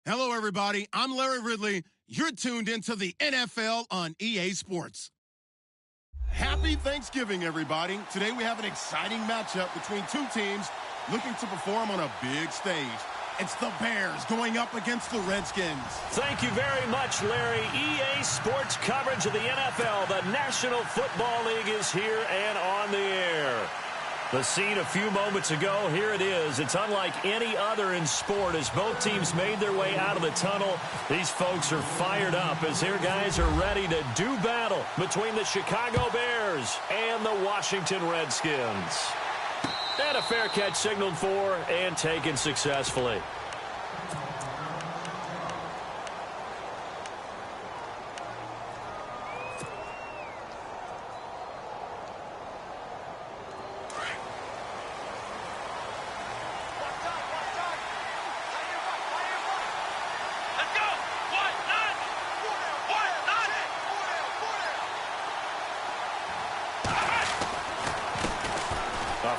Hello, everybody. I'm Larry Ridley. You're tuned into the NFL on EA Sports. Happy Thanksgiving, everybody. Today we have an exciting matchup between two teams looking to perform on a big stage. It's the Bears going up against the Redskins. Thank you very much, Larry. EA Sports coverage of the NFL. The National Football League is here and on the air. The scene a few moments ago, here it is. It's unlike any other in sport as both teams made their way out of the tunnel. These folks are fired up as their guys are ready to do battle between the Chicago Bears and the Washington Redskins. And a fair catch signaled for and taken successfully.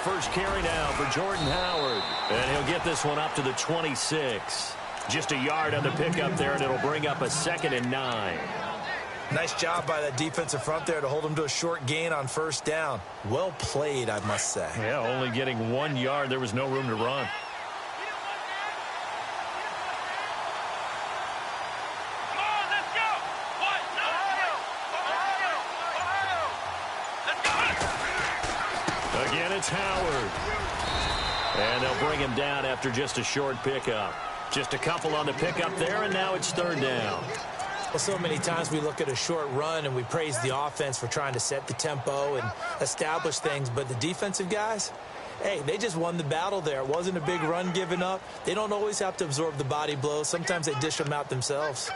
First carry now for Jordan Howard. And he'll get this one up to the 26. Just a yard on the pickup there, and it'll bring up a 2nd and 9. Nice job by that defensive front there to hold him to a short gain on first down. Well played, I must say. Yeah, only getting 1 yard. There was no room to run. Again, it's Howard. And they'll bring him down after just a short pickup. Just a couple on the pickup there, and now it's 3rd down. Well, so many times we look at a short run and we praise the offense for trying to set the tempo and establish things, but the defensive guys, hey, they just won the battle there. It wasn't a big run given up. They don't always have to absorb the body blows. Sometimes they dish them out themselves.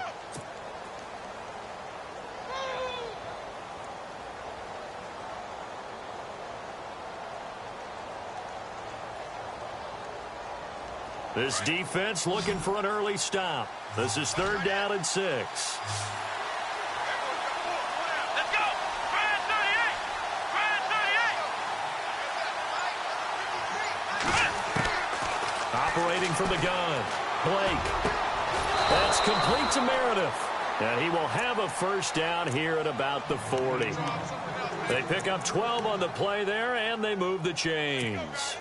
This defense looking for an early stop. This is 3rd down and 6. Let's go! Brad 38! Brad 38! Operating from the gun. Blake. That's complete to Meredith. And he will have a 1st down here at about the 40. They pick up 12 on the play there, and they move the chains.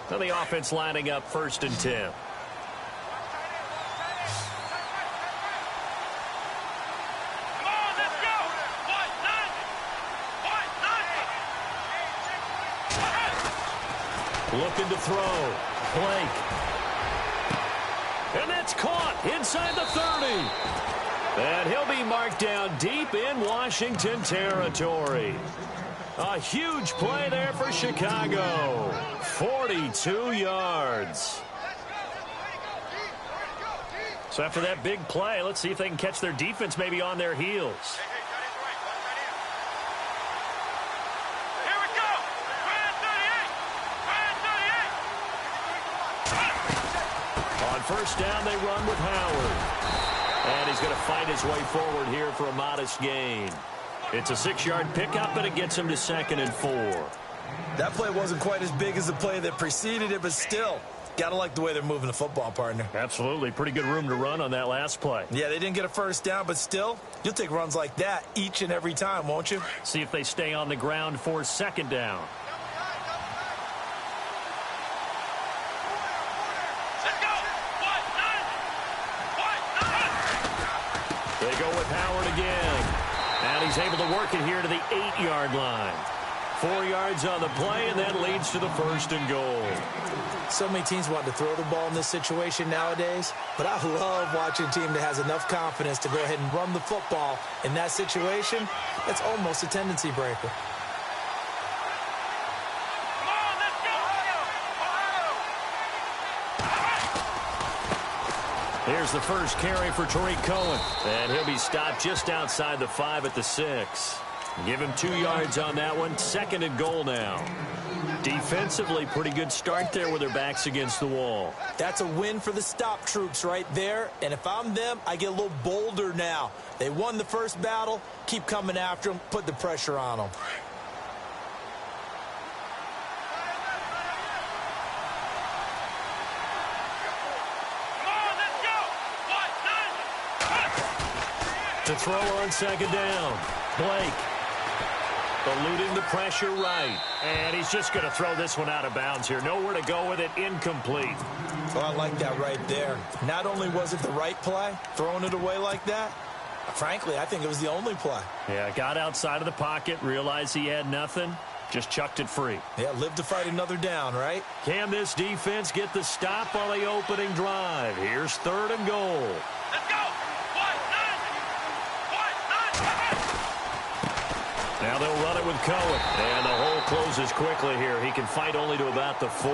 So the offense lining up 1st and 10. Looking to throw. Blake. And that's caught inside the 30. And he'll be marked down deep in Washington territory. A huge play there for Chicago. 42 yards. So after that big play, let's see if they can catch their defense maybe on their heels. Here we go! Brad 38! Brad 38! On 1st down, they run with Howard. And he's going to fight his way forward here for a modest gain. It's a 6-yard pickup, and it gets him to 2nd and 4. That play wasn't quite as big as the play that preceded it, but still, got to like the way they're moving the football, partner. Absolutely. Pretty good room to run on that last play. Yeah, they didn't get a 1st down, but still, you'll take runs like that each and every time, won't you? See if they stay on the ground for 2nd down. Let's go! They go with Howard again. And he's able to work it here to the 8-yard line. 4 yards on the play, and that leads to the 1st and goal. So many teams want to throw the ball in this situation nowadays, but I love watching a team that has enough confidence to go ahead and run the football in that situation. That's almost a tendency breaker. Come on, let's go! Here's the first carry for Tariq Cohen. And he'll be stopped just outside the 5 at the 6. Give him 2 yards on that one. 2nd and goal now. Defensively, pretty good start there with their backs against the wall. That's a win for the stop troops right there. And if I'm them, I get a little bolder now. They won the first battle. Keep coming after them. Put the pressure on them. To throw on 2nd down. Blake. Eluding the pressure right. And he's just going to throw this one out of bounds here. Nowhere to go with it. Incomplete. Oh, I like that right there. Not only was it the right play, throwing it away like that, frankly, I think it was the only play. Yeah, got outside of the pocket, realized he had nothing, just chucked it free. Yeah, live to fight another down, right? Can this defense get the stop on the opening drive? Here's 3rd and goal. Let's go. Now they'll run it with Cohen. And the hole closes quickly here. He can fight only to about the 4.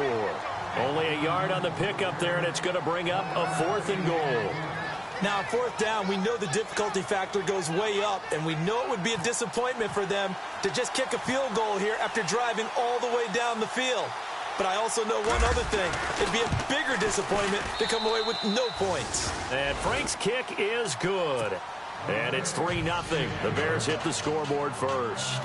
Only a yard on the pickup there, and it's going to bring up a 4th and goal. Now, 4th down, we know the difficulty factor goes way up, and we know it would be a disappointment for them to just kick a field goal here after driving all the way down the field. But I also know one other thing. It'd be a bigger disappointment to come away with no points. And Frank's kick is good. And it's 3-0. The Bears hit the scoreboard first.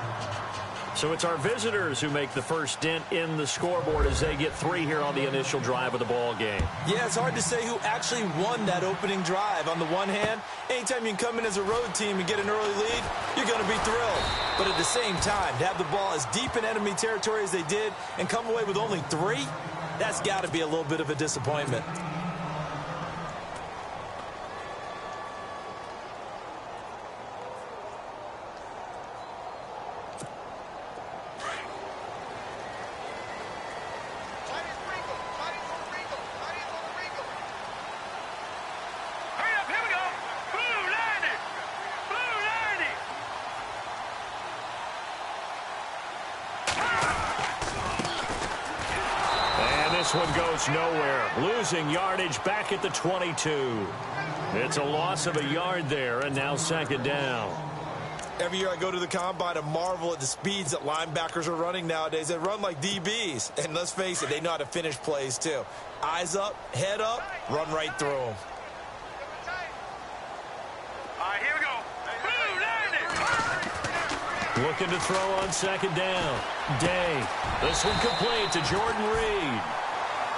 So it's our visitors who make the first dent in the scoreboard as they get 3 here on the initial drive of the ball game. Yeah, it's hard to say who actually won that opening drive. On the one hand, anytime you can come in as a road team and get an early lead, you're going to be thrilled. But at the same time, to have the ball as deep in enemy territory as they did and come away with only 3, that's got to be a little bit of a disappointment. This one goes nowhere. Losing yardage back at the 22. It's a loss of a yard there, and now 2nd down. Every year I go to the combine and marvel at the speeds that linebackers are running nowadays. They run like DBs. And let's face it, they know how to finish plays too. Eyes up, head up, run right through them. All right, here we go. Looking to throw on 2nd down. Day. This one complete to Jordan Reed.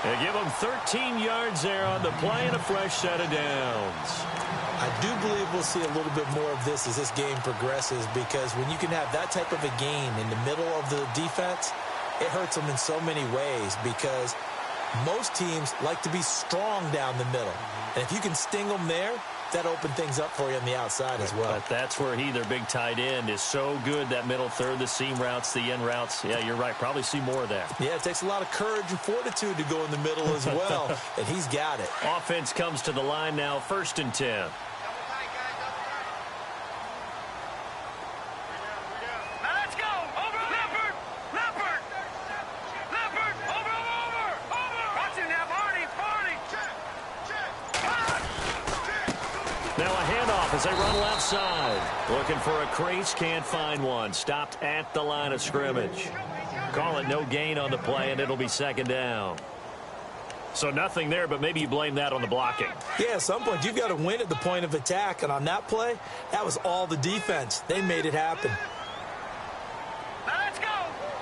They give him 13 yards there on the play and a fresh set of downs. I do believe we'll see a little bit more of this as this game progresses, because when you can have that type of a gain in the middle of the defense, it hurts them in so many ways, because most teams like to be strong down the middle. And if you can sting them there, that opened things up for you on the outside as well. But that's where their big tight end, is so good. That middle third, the seam routes, the end routes. Yeah, you're right. Probably see more of that. Yeah, it takes a lot of courage and fortitude to go in the middle as well, and he's got it. Offense comes to the line now, 1st and 10. As they run left side. Looking for a crease, can't find one. Stopped at the line of scrimmage. Call it no gain on the play, and it'll be 2nd down. So nothing there, but maybe you blame that on the blocking. Yeah, at some point you've got to win at the point of attack, and on that play, that was all the defense. They made it happen. Let's go.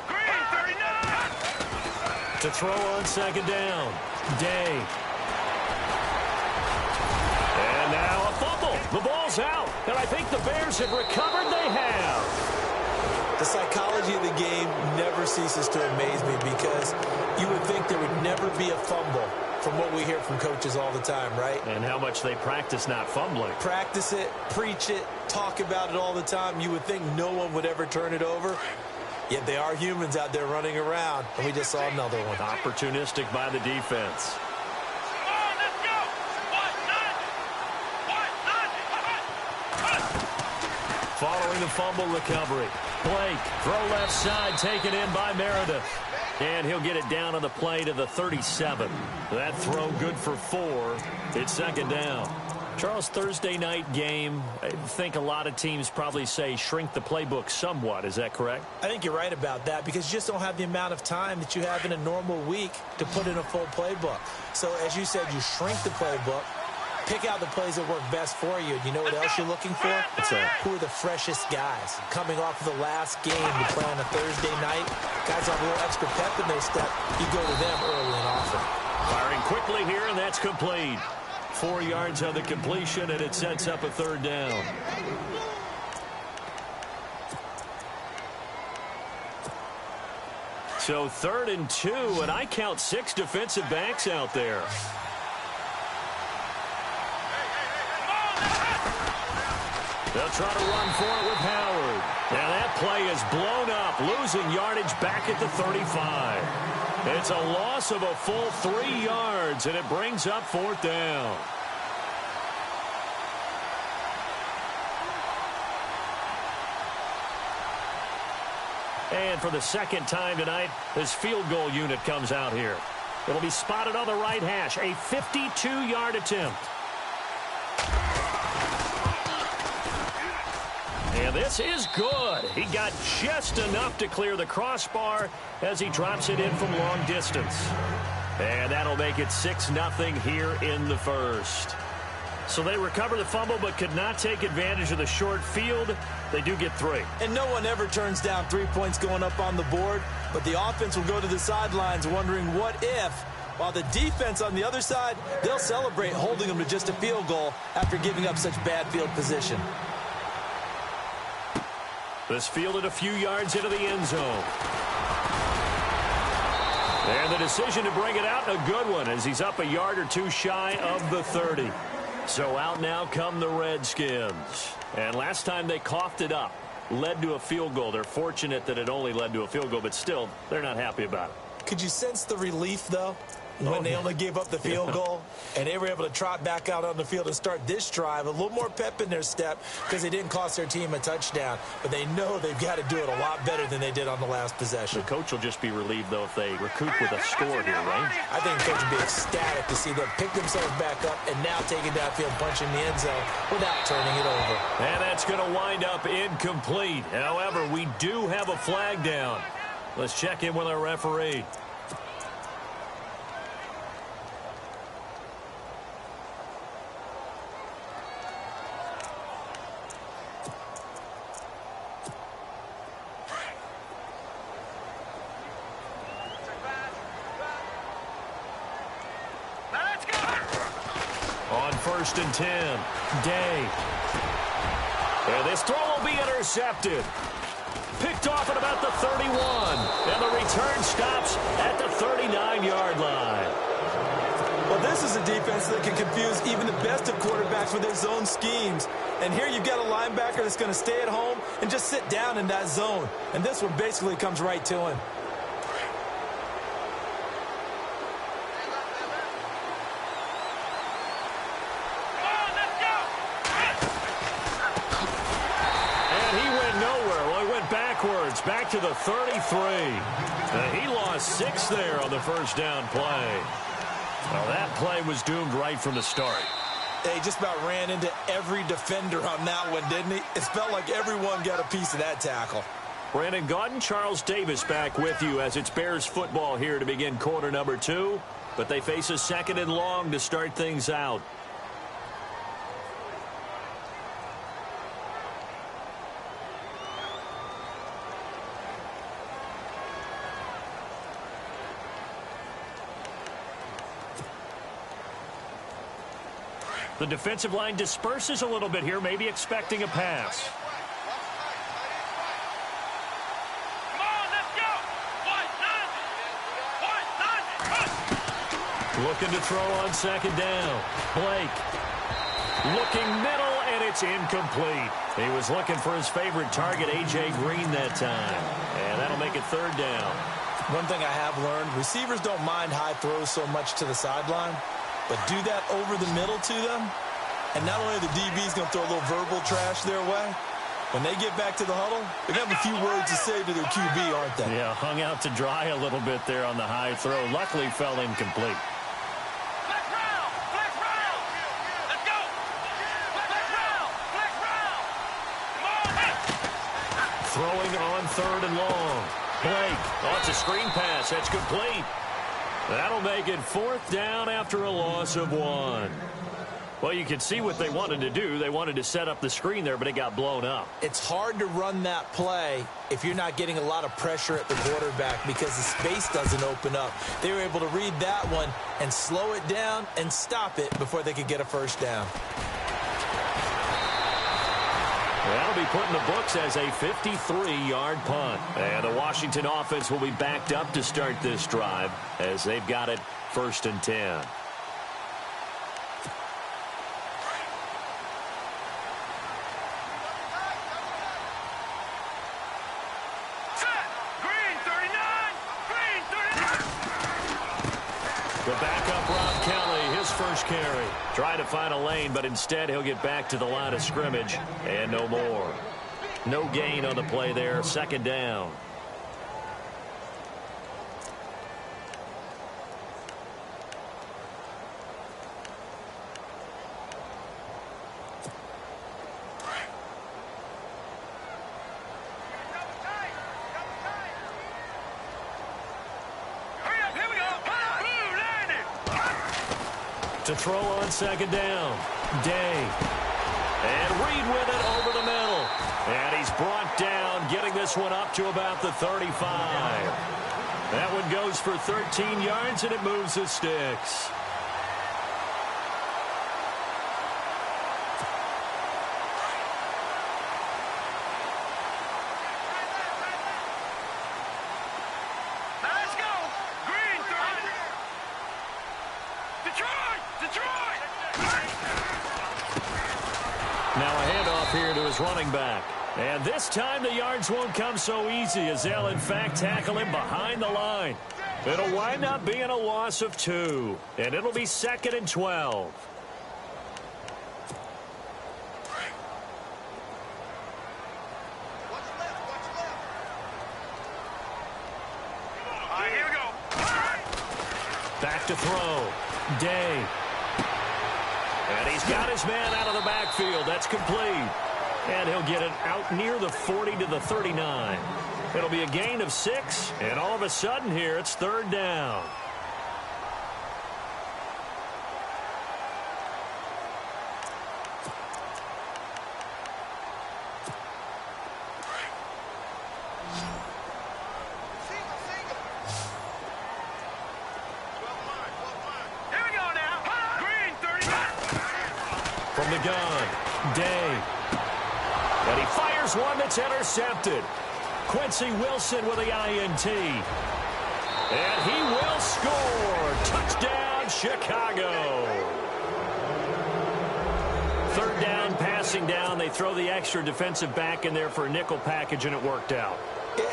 Green, 39. To throw on 2nd down. Day. And now a fumble. The ball's out, and I think the Bears have recovered. They have. The psychology of the game never ceases to amaze me, because you would think there would never be a fumble from what we hear from coaches all the time, right? And how much they practice not fumbling. Practice it, preach it, talk about it all the time. You would think no one would ever turn it over. Yet they are humans out there running around, and we just saw another one. Opportunistic by the defense. Following the fumble recovery. Blake, throw left side, taken in by Meredith. And he'll get it down on the play to the 37. That throw good for 4. It's 2nd down. Charles, Thursday night game, I think a lot of teams probably say shrink the playbook somewhat. Is that correct? I think you're right about that because you just don't have the amount of time that you have in a normal week to put in a full playbook. So, as you said, you shrink the playbook, pick out the plays that work best for you. You know what else you're looking for? Who are the freshest guys? Coming off of the last game to play on a Thursday night, guys have a little extra pep in their step. You go to them early and often. Firing quickly here, and that's complete. 4 yards on the completion, and it sets up a third down. So 3rd and 2, and I count 6 defensive backs out there. They'll try to run for it with Howard. Now that play is blown up, losing yardage back at the 35. It's a loss of a full 3 yards, and it brings up 4th down. And for the second time tonight, this field goal unit comes out here. It'll be spotted on the right hash, a 52-yard attempt. And this is good. He got just enough to clear the crossbar as he drops it in from long distance. And that'll make it 6-0 here in the first. So they recover the fumble but could not take advantage of the short field. They do get 3. And no one ever turns down 3 points going up on the board, but the offense will go to the sidelines wondering what if, while the defense on the other side, they'll celebrate holding them to just a field goal after giving up such bad field position. This fielded a few yards into the end zone. And the decision to bring it out, a good one, as he's up a yard or 2 shy of the 30. So out now come the Redskins. And last time they coughed it up, led to a field goal. They're fortunate that it only led to a field goal, but still, they're not happy about it. Could you sense the relief, though, when they only gave up the field goal and they were able to trot back out on the field and start this drive? A little more pep in their step because they didn't cost their team a touchdown, but they know they've got to do it a lot better than they did on the last possession. The coach will just be relieved, though, if they recoup with a score here, right? I think the coach will be ecstatic to see them pick themselves back up and now take it downfield, punching the end zone without turning it over. And that's going to wind up incomplete. However, we do have a flag down. Let's check in with our referee. On 1st and 10, Day. And this throw will be intercepted. Picked off at about the 31. And the return stops at the 39-yard line. Well, this is a defense that can confuse even the best of quarterbacks with their zone schemes. And here you've got a linebacker that's going to stay at home and just sit down in that zone. And this one basically comes right to him. Back to the 33. He lost 6 there on the first down play. Well, that play was doomed right from the start. They just about ran into every defender on that one, didn't he? It felt like everyone got a piece of that tackle. Brandon Gaudin, Charles Davis back with you as it's Bears football here to begin quarter number 2. But they face a 2nd and long to start things out. The defensive line disperses a little bit here, maybe expecting a pass. Come on, let's go. Looking to throw on 2nd down. Blake looking middle, and it's incomplete. He was looking for his favorite target, A.J. Green, that time. And that'll make it 3rd down. One thing I have learned, receivers don't mind high throws so much to the sideline. But do that over the middle to them, and not only are the DBs going to throw a little verbal trash their way, when they get back to the huddle, they're going to have a few words to say to their QB, aren't they? Yeah, hung out to dry a little bit there on the high throw. Luckily, fell incomplete. Let's go. Throwing on 3rd and long. Blake. Oh, it's a screen pass. That's complete. That'll make it 4th down after a loss of 1. Well, you can see what they wanted to do. They wanted to set up the screen there, but it got blown up. It's hard to run that play if you're not getting a lot of pressure at the quarterback because the space doesn't open up. They were able to read that one and slow it down and stop it before they could get a 1st down. That'll be put in the books as a 53-yard punt. And the Washington offense will be backed up to start this drive as they've got it 1st and 10. The backup, Rob Kelly, his first carry. Trying to find a lane, but instead he'll get back to the line of scrimmage and no more. No gain on the play there. 2nd down. To throw on 2nd down. Day. And Reed with it over the middle. And he's brought down, getting this one up to about the 35. That one goes for 13 yards, and it moves the sticks. Let's go. Green 30. Detroit! Now a handoff here to his running back. And this time the yards won't come so easy as they'll in fact tackle him behind the line. It'll wind up being a loss of 2. And it'll be 2nd and 12. All right, here we go. Back to throw. Day. And he's got his man out of the backfield. That's complete. And he'll get it out near the 40 to the 39. It'll be a gain of 6. And all of a sudden here, it's 3rd down. From the gun, Day. And he fires one that's intercepted. Quincy Wilson with the INT. And he will score. Touchdown, Chicago. 3rd down, passing down. They throw the extra defensive back in there for a nickel package, and it worked out.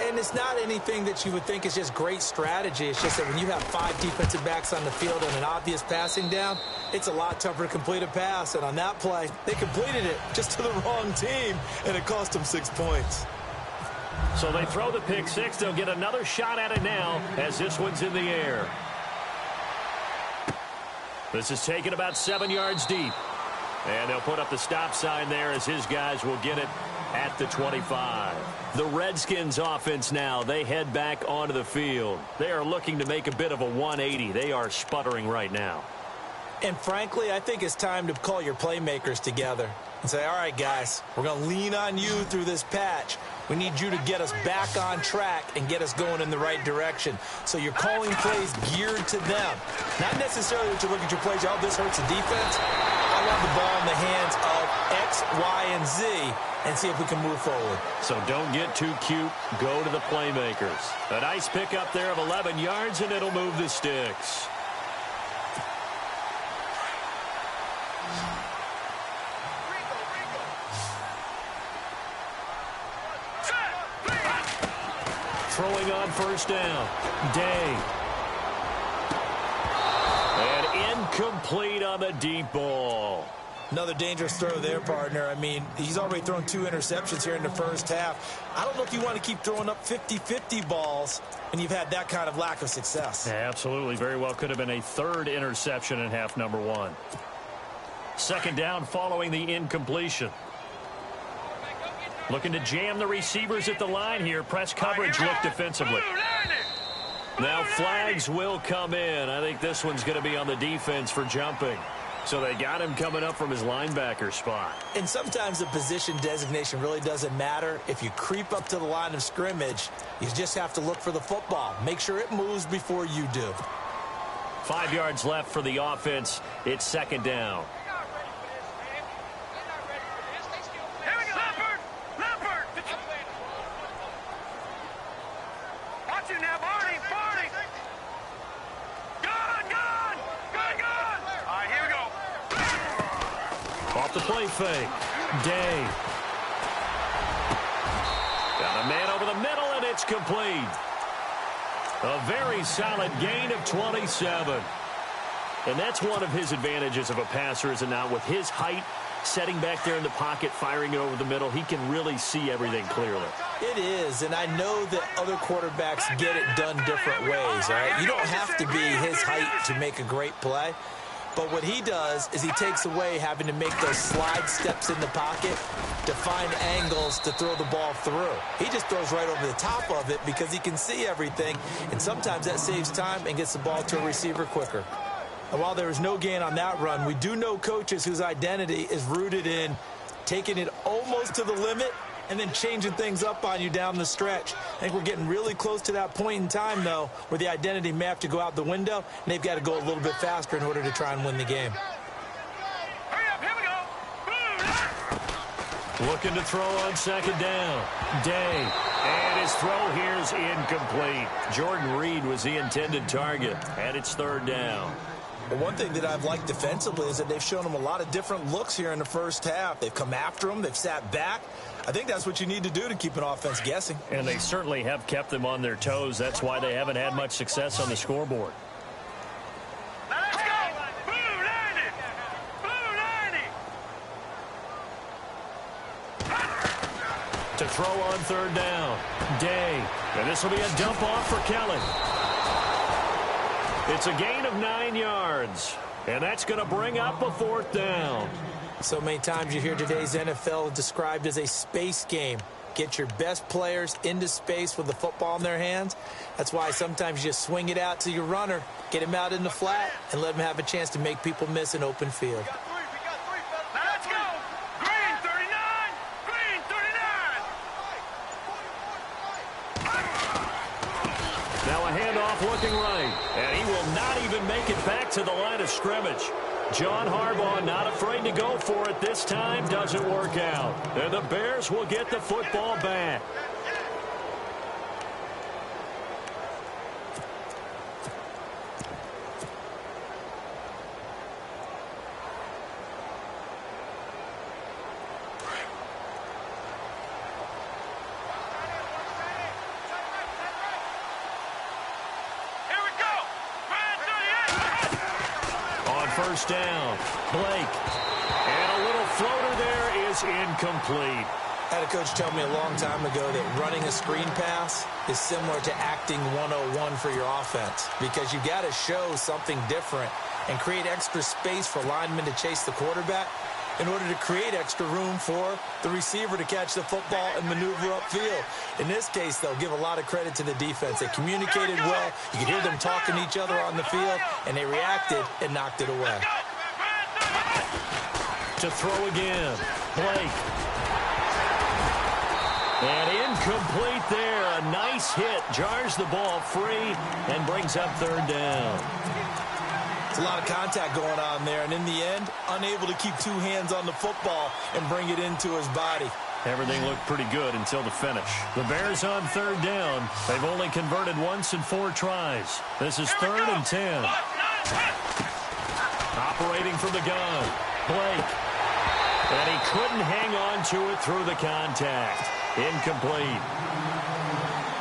And it's not anything that you would think is just great strategy. It's just that when you have 5 defensive backs on the field and an obvious passing down, it's a lot tougher to complete a pass. And on that play, they completed it just to the wrong team, and it cost them 6 points. So they throw the pick 6. They'll get another shot at it now as this one's in the air. This is taken about 7 yards deep. And they'll put up the stop sign there as his guys will get it at the 25. The Redskins offense now, they head back onto the field. They are looking to make a bit of a 180. They are sputtering right now. And frankly, I think it's time to call your playmakers together and say, all right, guys, we're going to lean on you through this patch. We need you to get us back on track and get us going in the right direction. So you're calling plays geared to them. Not necessarily that you look at your plays, oh, this hurts the defense. I want the ball in the hands of X, Y, and Z and see if we can move forward. So don't get too cute. Go to the playmakers. A nice pickup there of 11 yards, and it'll move the sticks. Throwing on 1st down. Day. And incomplete on the deep ball. Another dangerous throw there, partner. I mean, he's already thrown 2 interceptions here in the first half. I don't know if you want to keep throwing up 50-50 balls, and you've had that kind of lack of success. Yeah, absolutely. Very well could have been a 3rd interception in half number 1. 2nd down following the incompletion. Looking to jam the receivers at the line here. Press coverage look defensively. Now flags will come in. I think this one's going to be on the defense for jumping. So they got him coming up from his linebacker spot. And sometimes the position designation really doesn't matter. If you creep up to the line of scrimmage, you just have to look for the football. Make sure it moves before you do. 5 yards left for the offense. It's second down. Off the play fake. Day. Got a man over the middle, and it's complete. A very solid gain of 27. And that's one of his advantages of a passer, is it not? With his height, setting back there in the pocket, firing it over the middle, he can really see everything clearly. It is, and I know that other quarterbacks get it done different ways, all right? You don't have to be his height to make a great play. But what he does is he takes away having to make those slide steps in the pocket to find angles to throw the ball through. He just throws right over the top of it because he can see everything, and sometimes that saves time and gets the ball to a receiver quicker. And while there was no gain on that run, we do know coaches whose identity is rooted in taking it almost to the limit and then changing things up on you down the stretch. I think we're getting really close to that point in time, though, where the identity may have to go out the window, and they've got to go a little bit faster in order to try and win the game. Hurry up, here we go. Looking to throw on second down. Day. And his throw here is incomplete. Jordan Reed was the intended target, and it's third down. Well, one thing that I've liked defensively is that they've shown him a lot of different looks here in the first half. They've come after him. They've sat back. I think that's what you need to do to keep an offense guessing. And they certainly have kept them on their toes. That's why they haven't had much success on the scoreboard. Let's go. Blue 90. Blue 90. To throw on third down. Day. And this will be a dump off for Kelly. It's a gain of 9 yards. And that's going to bring up a fourth down. So many times you hear today's NFL described as a space game. Get your best players into space with the football in their hands. That's why sometimes you just swing it out to your runner, get him out in the flat, and let him have a chance to make people miss an open field. Let's go. Green 39. Green 39. Now a handoff looking right. And he will not even make it back to the line of scrimmage. John Harbaugh not afraid to go for it this time. Doesn't work out. And the Bears will get the football back. First down. Blake. And a little floater there is incomplete. I had a coach tell me a long time ago that running a screen pass is similar to acting 101 for your offense, because you got to show something different and create extra space for linemen to chase the quarterback in order to create extra room for the receiver to catch the football and maneuver upfield. In this case, they'll give a lot of credit to the defense. They communicated well. You could hear them talking to each other on the field, and they reacted and knocked it away. To throw again. Blake. And incomplete there. A nice hit. Jars the ball free and brings up third down. It's a lot of contact going on there, and in the end, unable to keep two hands on the football and bring it into his body. Everything looked pretty good until the finish. The Bears on third down. They've only converted once in 4 tries. This is 3rd and 10. Operating from the gun. Blake. And he couldn't hang on to it through the contact. Incomplete.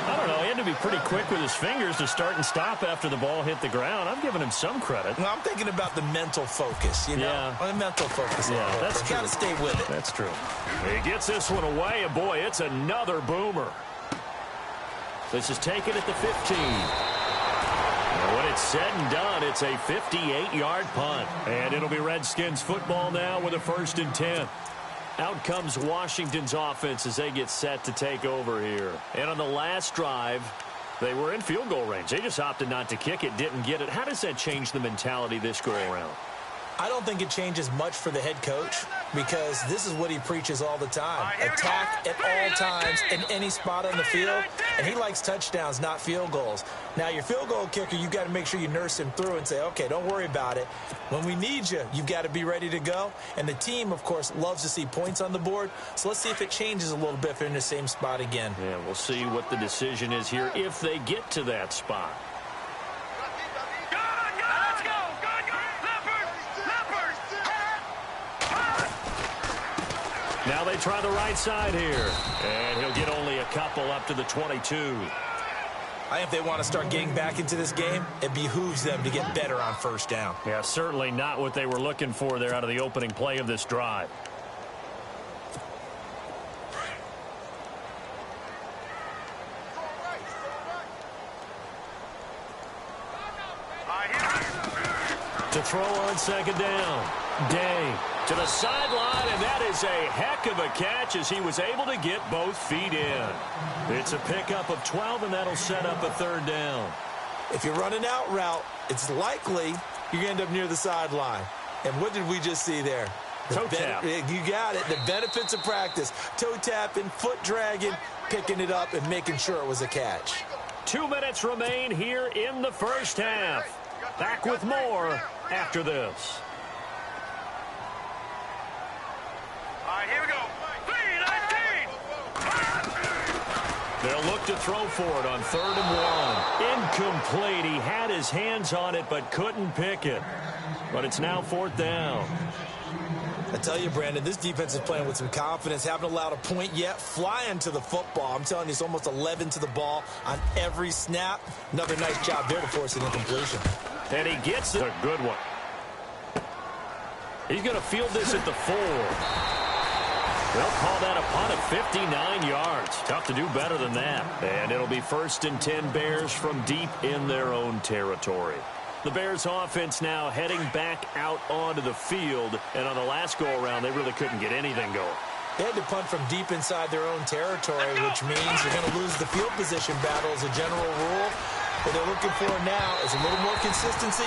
I don't know. He had to be pretty quick with his fingers to start and stop after the ball hit the ground. I'm giving him some credit. Well, I'm thinking about the mental focus, you know? Yeah. The mental focus. Yeah, that's true. Got to stay with it. That's true. He gets this one away, and boy, it's another boomer. This is taken at the 15. And when it's said and done, it's a 58-yard punt. And it'll be Redskins football now with a 1st and 10. Out comes Washington's offense as they get set to take over here. And on the last drive, they were in field goal range. They just opted not to kick it, didn't get it. How does that change the mentality this go-around? I don't think it changes much for the head coach because this is what he preaches all the time. Attack at all times in any spot on the field, and he likes touchdowns, not field goals. Now, your field goal kicker, you've got to make sure you nurse him through and say, okay, don't worry about it. When we need you, you've got to be ready to go. And the team, of course, loves to see points on the board. So let's see if it changes a little bit if they're in the same spot again. Yeah, we'll see what the decision is here if they get to that spot. Now they try the right side here. And he'll get only a couple up to the 22. I think if they want to start getting back into this game, it behooves them to get better on first down. Yeah, certainly not what they were looking for there out of the opening play of this drive. To throw on second down. Day to the sideline, and that is a heck of a catch as he was able to get both feet in. It's a pickup of 12, and that'll set up a third down. If you're running out route, it's likely you're going to end up near the sideline. And what did we just see there? Toe tap. You got it. The benefits of practice. Toe tapping, foot dragging, picking it up, and making sure it was a catch. 2 minutes remain here in the first half. Back with more after this. All right, here we go. 3-19. They'll look to throw for it on 3rd and 1. Incomplete. He had his hands on it but couldn't pick it. But it's now 4th down. I tell you, Brandon, this defense is playing with some confidence. Haven't allowed a point yet. Flying to the football. I'm telling you, it's almost 11 to the ball on every snap. Another nice job there to force an incompletion. And he gets a good one. He's going to field this at the 4. They'll call that a punt of 59 yards. Tough to do better than that. And it'll be 1st and 10 Bears from deep in their own territory. The Bears offense now heading back out onto the field. And on the last go-around, they really couldn't get anything going. They had to punt from deep inside their own territory, which means you're going to lose the field position battle as a general rule. What they're looking for now is a little more consistency,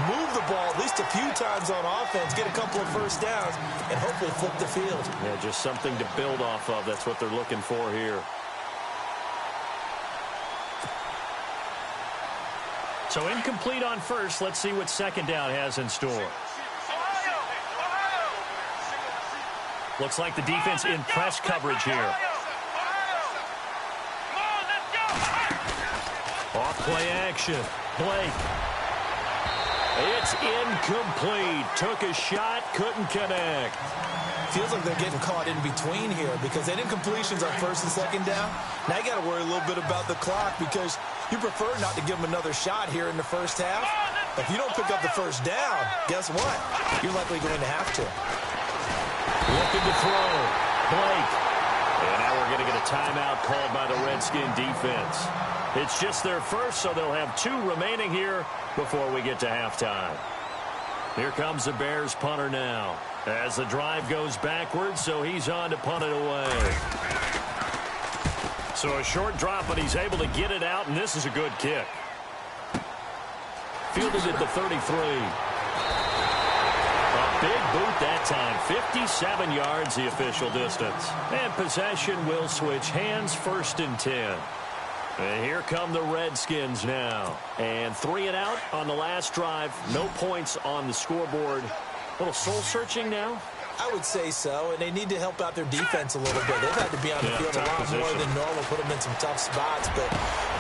move the ball at least a few times on offense, get a couple of first downs, and hopefully flip the field. Yeah, just something to build off of. That's what they're looking for here. So incomplete on first. Let's see what second down has in store. Looks like the defense in press coverage here. Off play action. Blake. It's incomplete. Took a shot, couldn't connect. Feels like they're getting caught in between here because they did incompletions on 1st and 2nd down. Now you got to worry a little bit about the clock because you prefer not to give them another shot here in the first half. If you don't pick up the first down, guess what? You're likely going to have to. Looking to throw. Blake. And now we're going to get a timeout called by the Redskin defense. It's just their first, so they'll have 2 remaining here before we get to halftime. Here comes the Bears punter now. As the drive goes backwards, so he's on to punt it away. So a short drop, but he's able to get it out, and this is a good kick. Fielded at the 33. A big boot that time. 57 yards the official distance. And possession will switch hands, 1st and 10. And here come the Redskins now. And 3 and out on the last drive. No points on the scoreboard. A little soul-searching now? I would say so, and they need to help out their defense a little bit. They've had to be on the field a lot more than normal, put them in some tough spots. But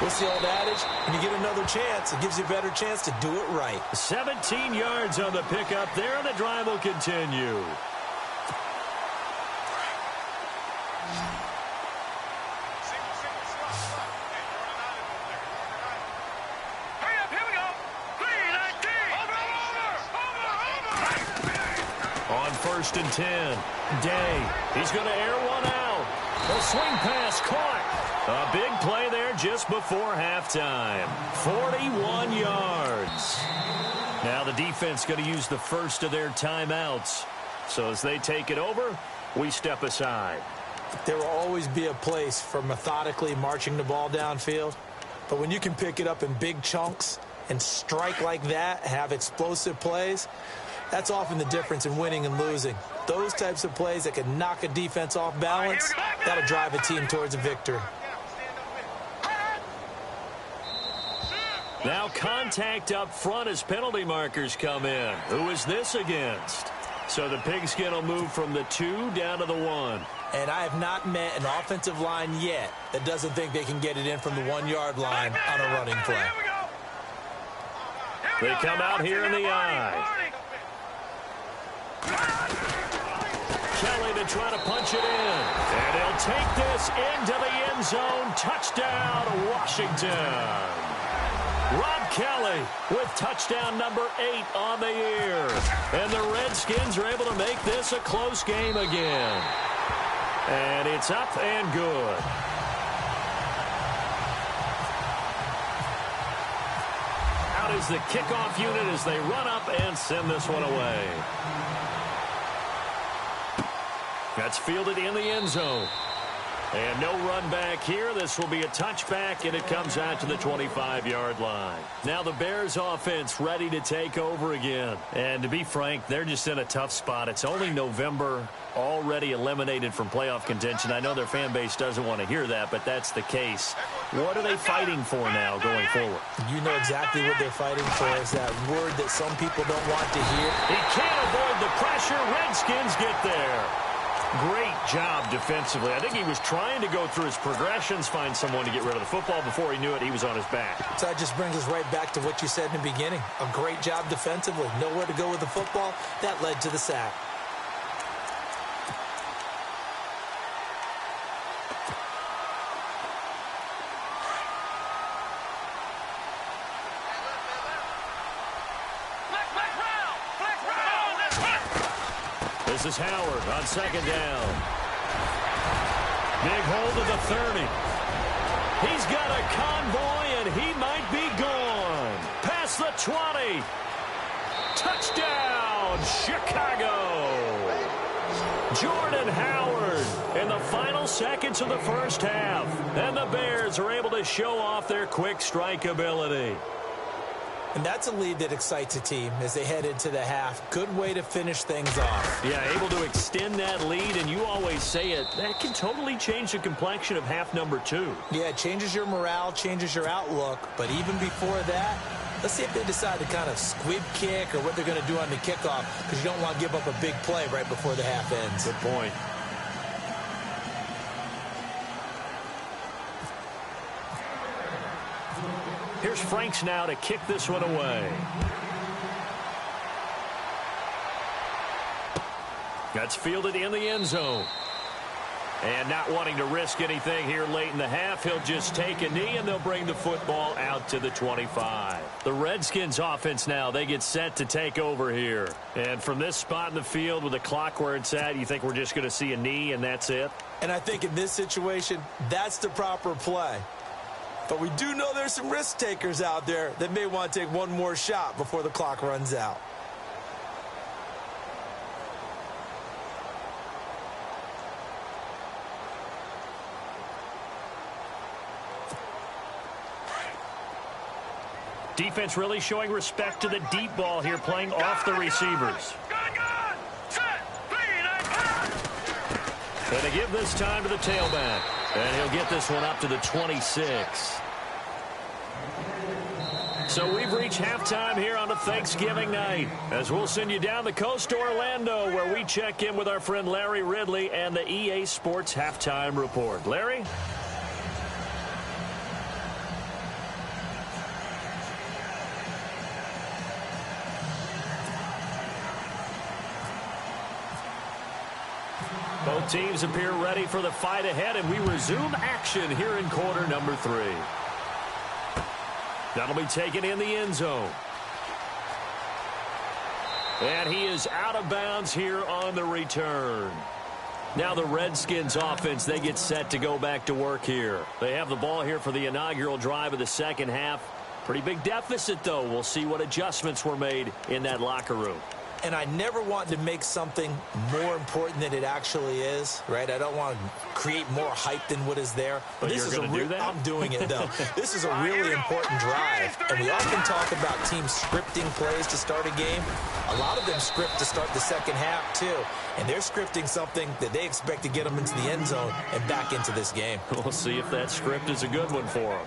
what's the old adage? When you get another chance, it gives you a better chance to do it right. 17 yards on the pickup there, and the drive will continue. On 1st and 10, Day. He's going to air one out. A swing pass caught. A big play there just before halftime. 41 yards. Now the defense going to use the first of their timeouts. So as they take it over, we step aside. There will always be a place for methodically marching the ball downfield. But when you can pick it up in big chunks and strike like that, have explosive plays, that's often the difference in winning and losing. Those types of plays that can knock a defense off balance, that'll drive a team towards a victory. Now contact up front as penalty markers come in. Who is this against? So the pigskin will move from the 2 down to the 1. And I have not met an offensive line yet that doesn't think they can get it in from the 1-yard line on a running play. They come out here in the eye. Kelly to try to punch it in. And he'll take this into the end zone. Touchdown, Washington. Rob Kelly with touchdown number 8 on the year. And the Redskins are able to make this a close game again. And it's up and good. Out is the kickoff unit as they run up and send this one away. That's fielded in the end zone. And no run back here. This will be a touchback, and it comes out to the 25-yard line. Now the Bears offense ready to take over again. And to be frank, they're just in a tough spot. It's only November, already eliminated from playoff contention. I know their fan base doesn't want to hear that, but that's the case. What are they fighting for now going forward? You know exactly what they're fighting for. Is that word that some people don't want to hear. He can't avoid the pressure. Redskins get there. Great job defensively. I think he was trying to go through his progressions, find someone to get rid of the football. Before he knew it, he was on his back. So that just brings us right back to what you said in the beginning. A great job defensively. Nowhere to go with the football. That led to the sack. This is Howard on second down. Big hold of the 30. He's got a convoy, and he might be gone. Past the 20. Touchdown, Chicago. Jordan Howard in the final seconds of the first half. And the Bears are able to show off their quick strike ability. And that's a lead that excites a team as they head into the half. Good way to finish things off. Yeah, able to extend that lead, and you always say it, that can totally change the complexion of half number 2. Yeah, it changes your morale, changes your outlook. But even before that, let's see if they decide to kind of squib kick or what they're going to do on the kickoff, because you don't want to give up a big play right before the half ends. Good point. Here's Franks now to kick this one away. That's fielded in the end zone. And not wanting to risk anything here late in the half, he'll just take a knee, and they'll bring the football out to the 25. The Redskins offense now, they get set to take over here. And from this spot in the field with the clock where it's at, you think we're just going to see a knee and that's it? And I think in this situation, that's the proper play. But we do know there's some risk takers out there that may want to take one more shot before the clock runs out. Defense really showing respect to the deep ball here, playing off the receivers. And they give this time to the tailback. And he'll get this one up to the 26. So we've reached halftime here on a Thanksgiving night, as we'll send you down the coast to Orlando, where we check in with our friend Larry Ridley and the EA Sports Halftime Report. Larry? Both teams appear ready for the fight ahead, and we resume action here in quarter number 3. That'll be taken in the end zone. And he is out of bounds here on the return. Now the Redskins offense, they get set to go back to work here. They have the ball here for the inaugural drive of the second half. Pretty big deficit, though. We'll see what adjustments were made in that locker room. and I never want to make something more important than it actually is, right? I don't want to create more hype than what is there. But this you're is going to do that? I'm doing it, though. This is a really important drive, and we often talk about teams scripting plays to start a game. A lot of them script to start the second half, too, and they're scripting something that they expect to get them into the end zone and back into this game. We'll see if that script is a good one for them.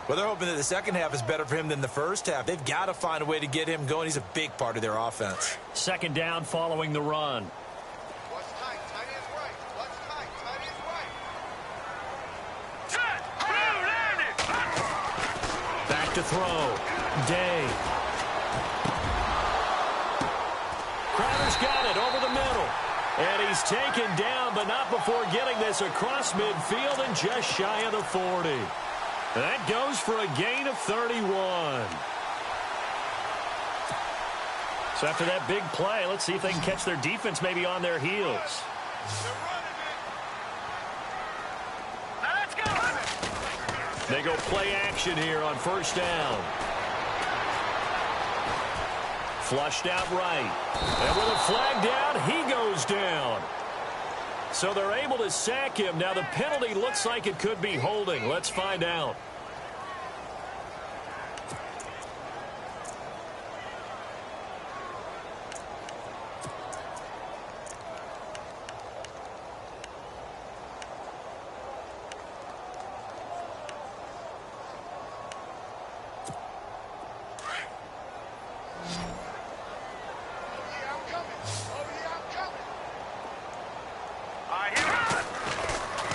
Well, they're hoping that the second half is better for him than the first half. They've got to find a way to get him going. He's a big part of their offense. Second down following the run. What's tight? Tight end's right. What's tight? Tight end's right. Set! Back to throw. Day. Crowder's got it over the middle. And he's taken down, but not before getting this across midfield and just shy of the 40. That goes for a gain of 31. So after that big play, let's see if they can catch their defense maybe on their heels. Now let's go. They go play action here on first down. Flushed out right. And with a flag down, he goes down. So they're able to sack him. Now the penalty looks like it could be holding. Let's find out.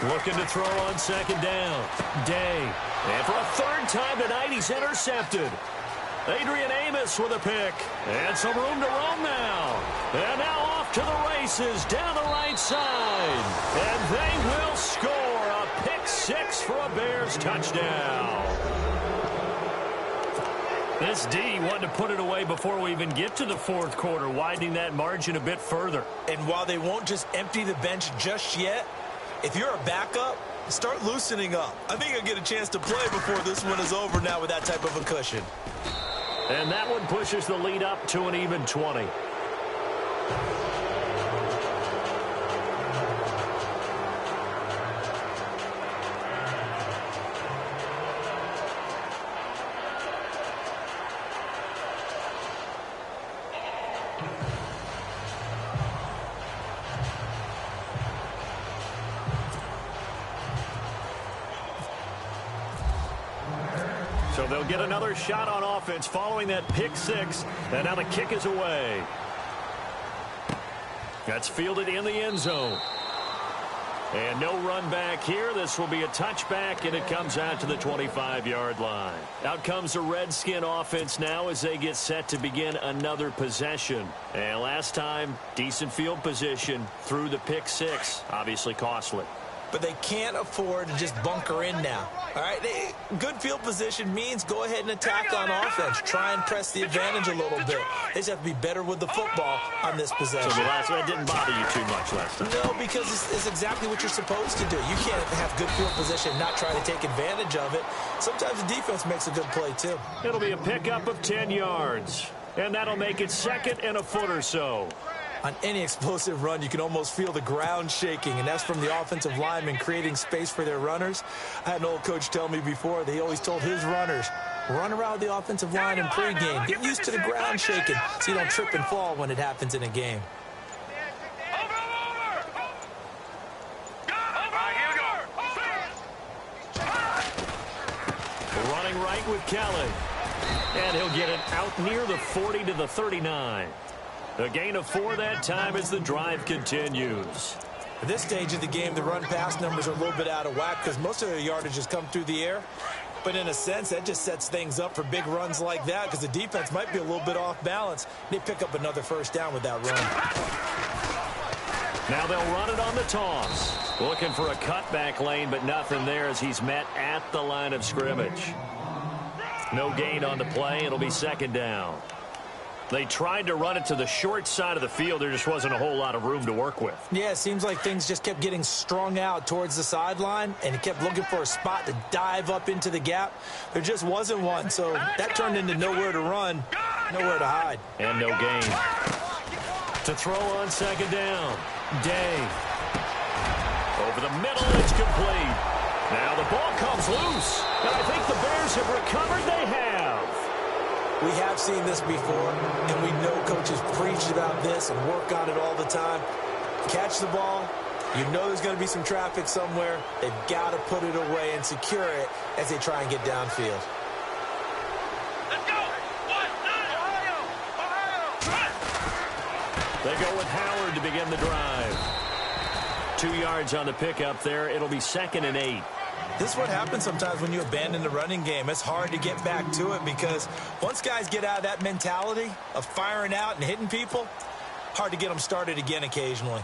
Looking to throw on second down. Day. And for a third time tonight, he's intercepted. Adrian Amos with a pick. And some room to roam now. And now off to the races down the right side. And they will score a pick six for a Bears touchdown. This D wanted to put it away before we even get to the fourth quarter, widening that margin a bit further. And while they won't just empty the bench just yet, if you're a backup, start loosening up. I think you'll get a chance to play before this one is over now with that type of a cushion. And that one pushes the lead up to an even 20. So they'll get another shot on offense following that pick six. And now the kick is away. That's fielded in the end zone. And no run back here. This will be a touchback, and it comes out to the 25-yard line. Out comes the Redskin offense now as they get set to begin another possession. And last time, decent field position through the pick six. Obviously costly. But they can't afford to just bunker in now. All right, good field position means go ahead and attack on offense. Try and press the advantage a little bit. They just have to be better with the football on this possession. So the last one didn't bother you too much last time. No, because it's exactly what you're supposed to do. You can't have good field position and not try to take advantage of it. Sometimes the defense makes a good play, too. It'll be a pickup of 10 yards. And that'll make it second and a foot or so. On any explosive run, you can almost feel the ground shaking, and that's from the offensive linemen creating space for their runners. I had an old coach tell me before that he always told his runners, run around the offensive line in pregame. Get used to the ground shaking so you don't trip and fall when it happens in a game. Running right with Kelly. And he'll get it out near the 40 to the 39. A gain of 4 that time as the drive continues. At this stage of the game, the run-pass numbers are a little bit out of whack because most of their yardage has come through the air. But in a sense, that just sets things up for big runs like that because the defense might be a little bit off balance. They pick up another first down with that run. Now they'll run it on the toss. Looking for a cutback lane, but nothing there as he's met at the line of scrimmage. No gain on the play. It'll be second down. They tried to run it to the short side of the field. There just wasn't a whole lot of room to work with. Yeah, it seems like things just kept getting strung out towards the sideline, and he kept looking for a spot to dive up into the gap. There just wasn't one, so that turned into nowhere to run, nowhere to hide. And no gain. To throw on second down, Day. Over the middle, it's complete. Now the ball comes loose. And I think the Bears have recovered. They have. We have seen this before, and we know coaches preach about this and work on it all the time. Catch the ball. You know there's going to be some traffic somewhere. They've got to put it away and secure it as they try and get downfield. Let's go. Ohio. They go with Howard to begin the drive. 2 yards on the pickup there. It'll be 2nd and 8. This is what happens sometimes when you abandon the running game. It's hard to get back to it because once guys get out of that mentality of firing out and hitting people, hard to get them started again occasionally.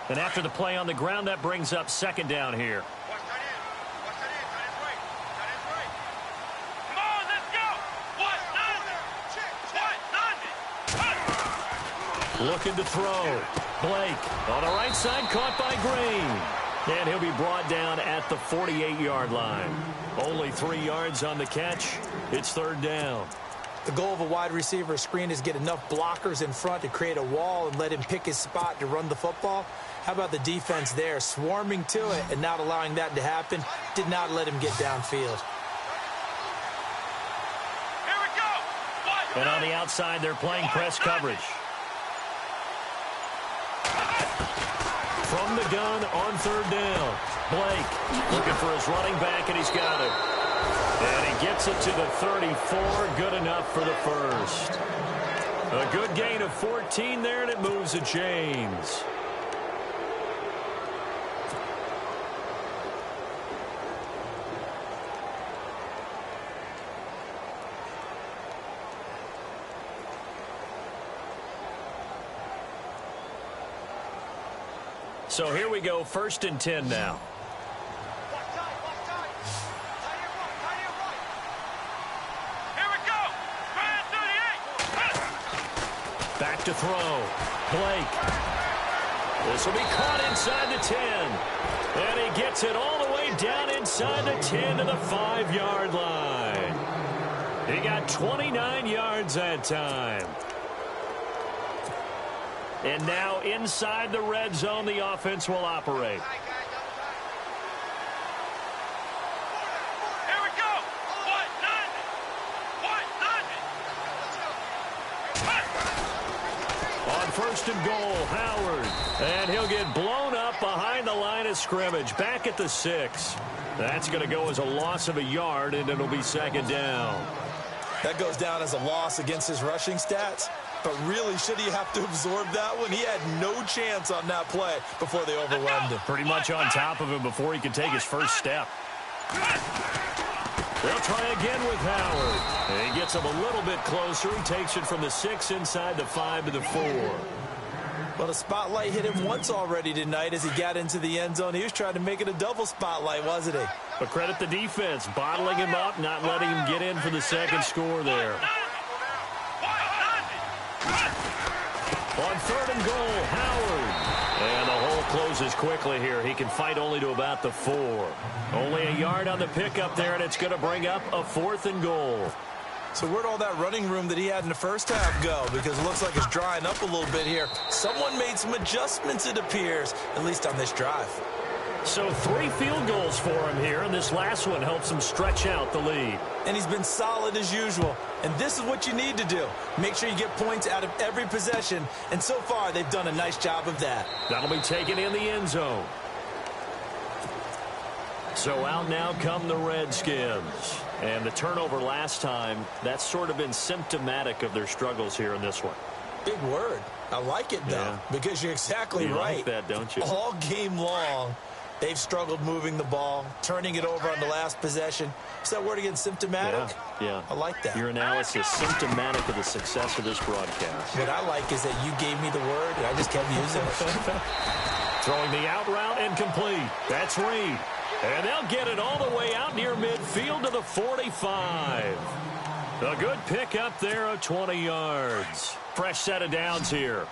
And after the play on the ground, that brings up 2nd down here. Watch that in. Watch that in. That is right. That is right. Come on, let's go. What? None. Looking to throw. Blake on the right side, caught by Green. And he'll be brought down at the 48-yard line. Only 3 yards on the catch. It's 3rd down. The goal of a wide receiver screen is get enough blockers in front to create a wall and let him pick his spot to run the football. How about the defense there, swarming to it and not allowing that to happen? Did not let him get downfield. Here we go. And on the outside, they're playing press coverage. From the gun on 3rd down. Blake looking for his running back, and he's got it. And he gets it to the 34. Good enough for the first. A good gain of 14 there, and it moves the chains. So here we go, 1st and 10 now. Here we go. Back to throw. Blake. This will be caught inside the 10. And he gets it all the way down inside the 10 to the 5-yard line. He got 29 yards that time. And now inside the red zone, the offense will operate. Here we go. On 1st and goal, Howard. And he'll get blown up behind the line of scrimmage. Back at the 6. That's going to go as a loss of a yard, and it'll be 2nd down. That goes down as a loss against his rushing stats. But really, should he have to absorb that one? He had no chance on that play before they overwhelmed him. Pretty much on top of him before he could take his first step. They'll try again with Howard. And he gets him a little bit closer. He takes it from the 6 inside the 5 to the 4. Well, the spotlight hit him once already tonight as he got into the end zone. He was trying to make it a double spotlight, wasn't he? But credit the defense, bottling him up, not letting him get in for the 2nd score there. On 3rd and goal, Howard. And the hole closes quickly here. He can fight only to about the 4. Only a yard on the pickup there, and it's going to bring up a 4th and goal. So where'd all that running room that he had in the first half go? Because it looks like it's drying up a little bit here. Someone made some adjustments, it appears, at least on this drive. So 3 field goals for him here, and this last one helps him stretch out the lead. And he's been solid as usual. And this is what you need to do. Make sure you get points out of every possession. And so far, they've done a nice job of that. That'll be taken in the end zone. So out now come the Redskins. And the turnover last time, that's sort of been symptomatic of their struggles here in this one. Big word. I like it, though, because you're exactly you right. Like that, don't you? All game long, they've struggled moving the ball, turning it over on the last possession. Is that word again, symptomatic? Yeah. I like that. Your analysis, symptomatic of the success of this broadcast. What I like is that you gave me the word, and I just kept using it. Throwing the out route and complete. That's Reed. And they'll get it all the way out near midfield to the 45. A good pickup there of 20 yards. Fresh set of downs here.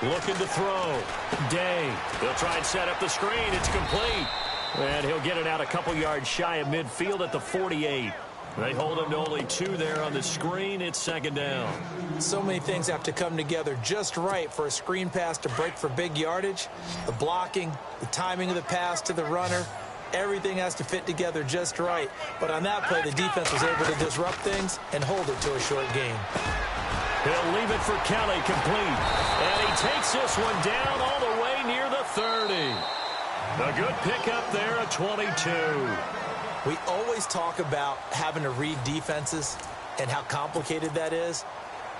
Looking to throw. Day. He'll try and set up the screen. It's complete. And he'll get it out a couple yards shy of midfield at the 48. They hold him to only 2 there on the screen. It's second down. So many things have to come together just right for a screen pass to break for big yardage. The blocking, the timing of the pass to the runner, everything has to fit together just right. But on that play, the defense was able to disrupt things and hold it to a short gain. He'll leave it for Kelly, complete. And he takes this one down all the way near the 30. A good pickup there at 22. We always talk about having to read defenses and how complicated that is.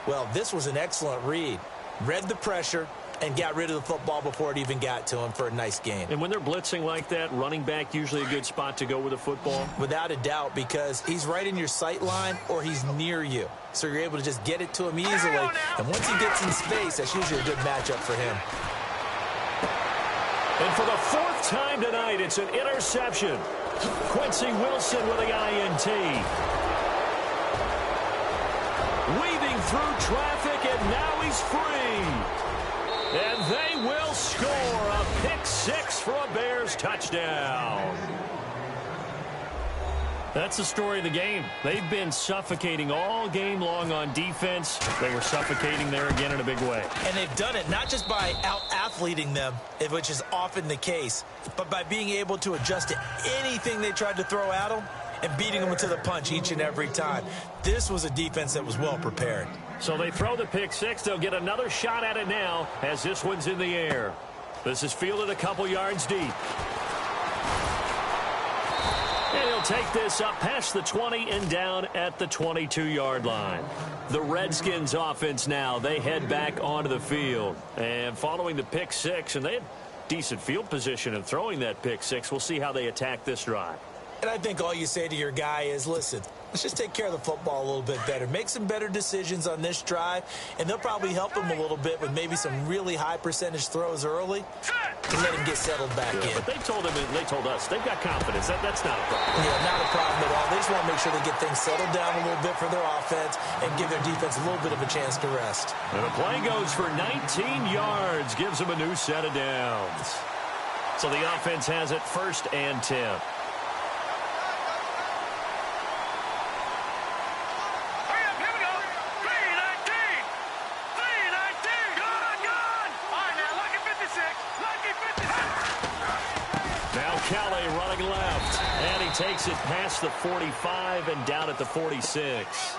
Well, this was an excellent read. Read the pressure and got rid of the football before it even got to him for a nice gain. And when they're blitzing like that, running back usually a good spot to go with the football? Without a doubt, because he's right in your sight line or he's near you. So you're able to just get it to him easily. And once he gets in space, that's usually a good matchup for him. And for the 4th time tonight, it's an interception. Quincy Wilson with the INT. Weaving through traffic, and now he's free. And they will score a pick 6 for a Bears touchdown. That's the story of the game. They've been suffocating all game long on defense. They were suffocating there again in a big way. And they've done it not just by out-athleting them, which is often the case, but by being able to adjust to anything they tried to throw at them and beating them to the punch each and every time. This was a defense that was well prepared. So they throw the pick 6. They'll get another shot at it now as this one's in the air. This is fielded a couple yards deep. And he'll take this up past the 20 and down at the 22-yard line. The Redskins offense now, they head back onto the field. And following the pick 6, and they had decent field position in throwing that pick 6. We'll see how they attack this drive. And I think all you say to your guy is, listen, let's just take care of the football a little bit better. Make some better decisions on this drive, and they'll probably help him a little bit with maybe some really high percentage throws early to let him get settled back in. But they told us they've got confidence. That's not a problem. Yeah, not a problem at all. They just want to make sure they get things settled down a little bit for their offense and give their defense a little bit of a chance to rest. And the play goes for 19 yards, gives them a new set of downs. So the offense has it 1st and 10. Kelly running left, and he takes it past the 45 and down at the 46.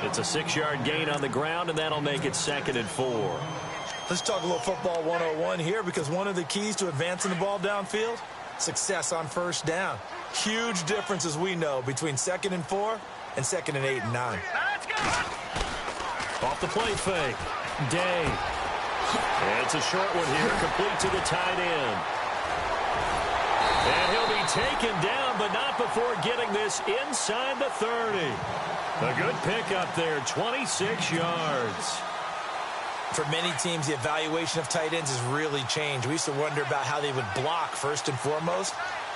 It's a 6-yard gain on the ground, and that'll make it 2nd and 4. Let's talk a little football 101 here, because one of the keys to advancing the ball downfield, success on 1st down. Huge difference, as we know, between 2nd and 4 and 2nd and 8 and 9. Off the play fake. Day. And it's a short one here, complete to the tight end. And he'll be taken down, but not before getting this inside the 30. A good pickup there, 26 yards. For many teams, the evaluation of tight ends has really changed. We used to wonder about how they would block first and foremost.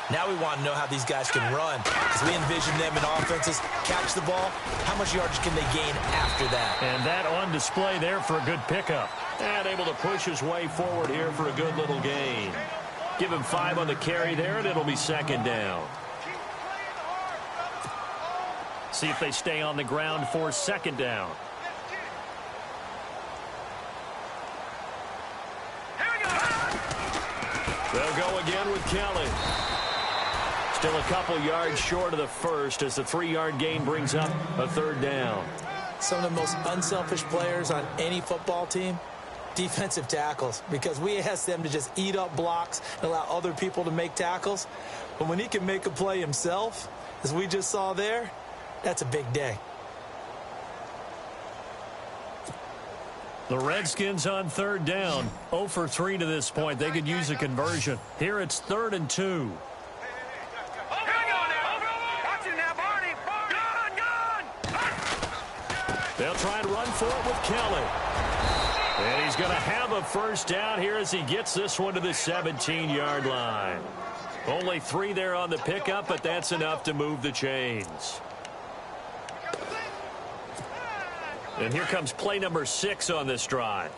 Now we want to know how these guys can run. As we envision them in offenses, catch the ball, how much yardage can they gain after that? And that on display there for a good pickup. And able to push his way forward here for a good little gain. Give him 5 on the carry there, and it'll be 2nd down. See if they stay on the ground for 2nd down. They'll go again with Kelly. Still a couple yards short of the 1st as the 3-yard gain brings up a 3rd down. Some of the most unselfish players on any football team, defensive tackles, because we ask them to just eat up blocks and allow other people to make tackles. But when he can make a play himself, as we just saw there, that's a big day. The Redskins on 3rd down, 0 for 3 to this point. They could use a conversion. Here it's 3rd and 2. They'll try and run for it with Kelly. And he's going to have a 1st down here as he gets this one to the 17-yard line. Only 3 there on the pickup, but that's enough to move the chains. And here comes play number 6 on this drive.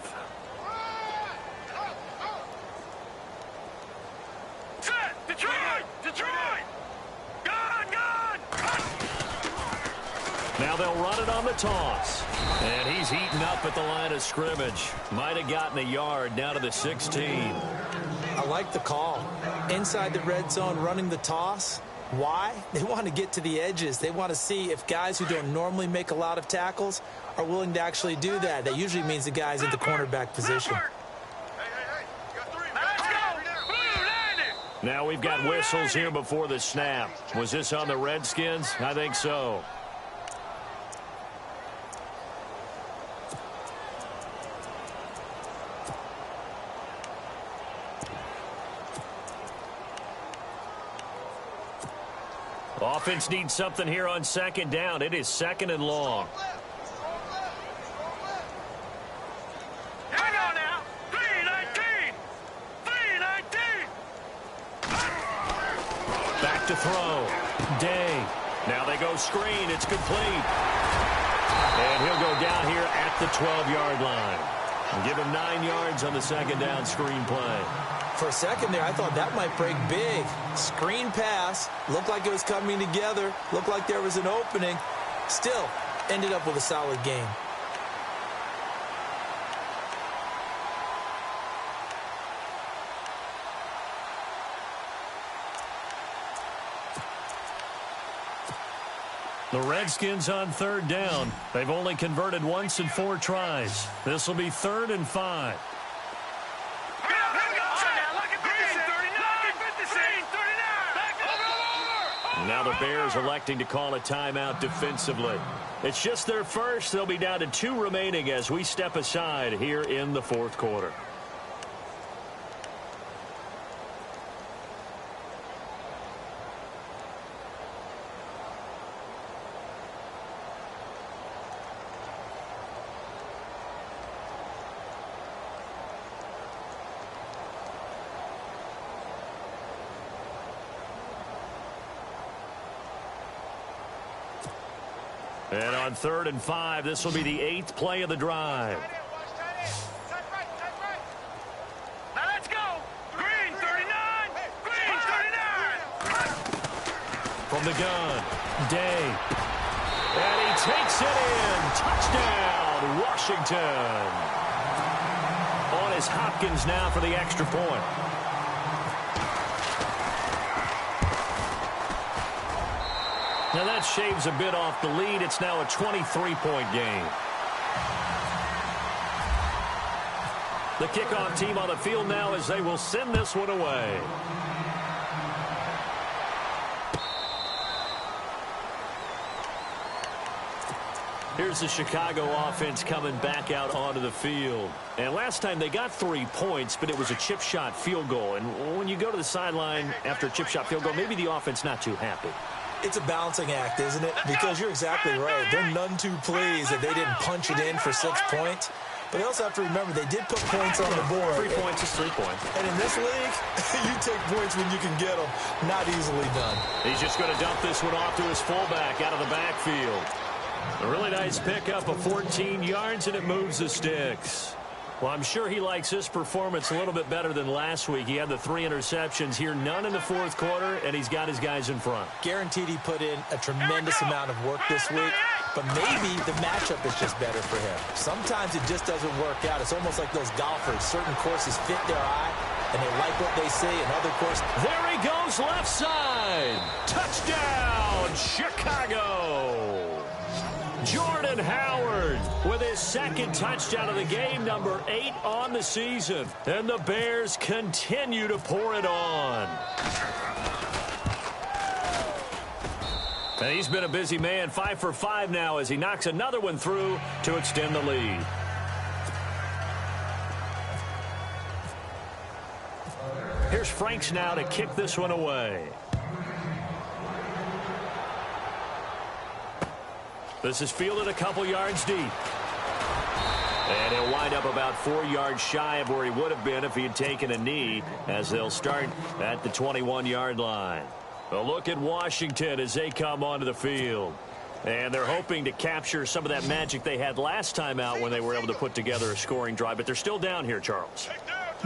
on the toss. And he's heating up at the line of scrimmage. Might have gotten a yard down to the 16. I like the call. Inside the red zone, running the toss. Why? They want to get to the edges. They want to see if guys who don't normally make a lot of tackles are willing to actually do that. That usually means the guy's in the cornerback position. Now we've got whistles here before the snap. Was this on the Redskins? I think so. Offense needs something here on second down. It is second and long. Hang on now. 3-19. 3-19. Back to throw. Day. Now they go screen. It's complete. And he'll go down here at the 12-yard line. And give him 9 yards on the second down screen play. For a second there, I thought that might break big. Screen pass. Looked like it was coming together. Looked like there was an opening. Still, ended up with a solid game. The Redskins on third down. They've only converted once in 4 tries. This will be 3rd and 5. Now the Bears electing to call a timeout defensively. It's just their first. They'll be down to 2 remaining as we step aside here in the 4th quarter. And on 3rd and 5, this will be the 8th play of the drive. Now let's go. Green 39. Green 39. From the gun, Day. And he takes it in. Touchdown, Washington. On is Hopkins now for the extra point. Now that shaves a bit off the lead. It's now a 23-point game. The kickoff team on the field now as they will send this one away. Here's the Chicago offense coming back out onto the field. And last time they got 3 points, but it was a chip shot field goal. And when you go to the sideline after a chip shot field goal, maybe the offense not too happy. It's a balancing act, isn't it? Because you're exactly right. They're none too pleased that they didn't punch it in for 6 points. But they also have to remember they did put points on the board. 3 points is 3 points. And in this league, you take points when you can get them. Not easily done. He's just going to dump this one off to his fullback out of the backfield. A really nice pickup of 14 yards, and it moves the sticks. Well, I'm sure he likes his performance a little bit better than last week. He had the 3 interceptions here, none in the 4th quarter, and he's got his guys in front. Guaranteed he put in a tremendous amount of work this week, but maybe the matchup is just better for him. Sometimes it just doesn't work out. It's almost like those golfers. Certain courses fit their eye, and they like what they see, and other courses. There he goes, left side. Touchdown, Chicago. Jordan Howard with his 2nd touchdown of the game, number 8 on the season. And the Bears continue to pour it on. And he's been a busy man, 5 for 5 now as he knocks another one through to extend the lead. Here's Franks now to kick this one away. This is fielded a couple yards deep. And he'll wind up about 4 yards shy of where he would have been if he had taken a knee, as they'll start at the 21-yard line. A look at Washington as they come onto the field. And they're hoping to capture some of that magic they had last time out when they were able to put together a scoring drive. But they're still down here, Charles.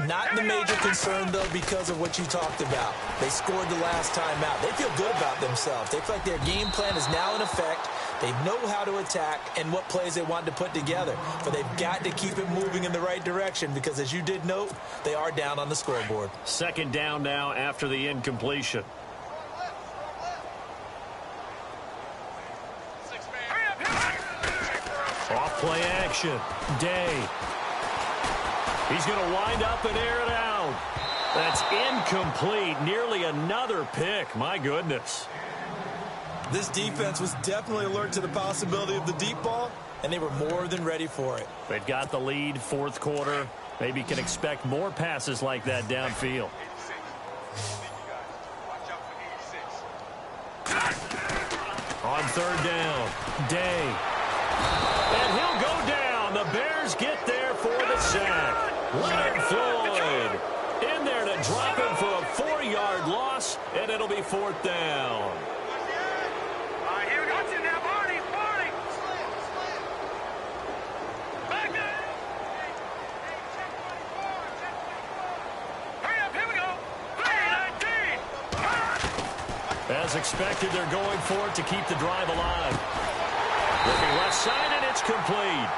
Not the major concern, though, because of what you talked about. They scored the last time out. They feel good about themselves. They feel like their game plan is now in effect. They know how to attack and what plays they want to put together. But they've got to keep it moving in the right direction because, as you did note, they are down on the scoreboard. Second down now after the incompletion. Off play action. Day. He's going to wind up and air it out. That's incomplete. Nearly another pick. My goodness. This defense was definitely alert to the possibility of the deep ball, and they were more than ready for it. They've got the lead, fourth quarter. Maybe can expect more passes like that downfield. On third down, Day. And he'll go down. The Bears get there for the sack. Leonard Floyd in there to drop him for a 4-yard loss, and it'll be fourth down. Here we go. Now, Barney. Back up. Hurry up. Here we go. 3-19. As expected, they're going for it to keep the drive alive. Looking left side, and it's complete.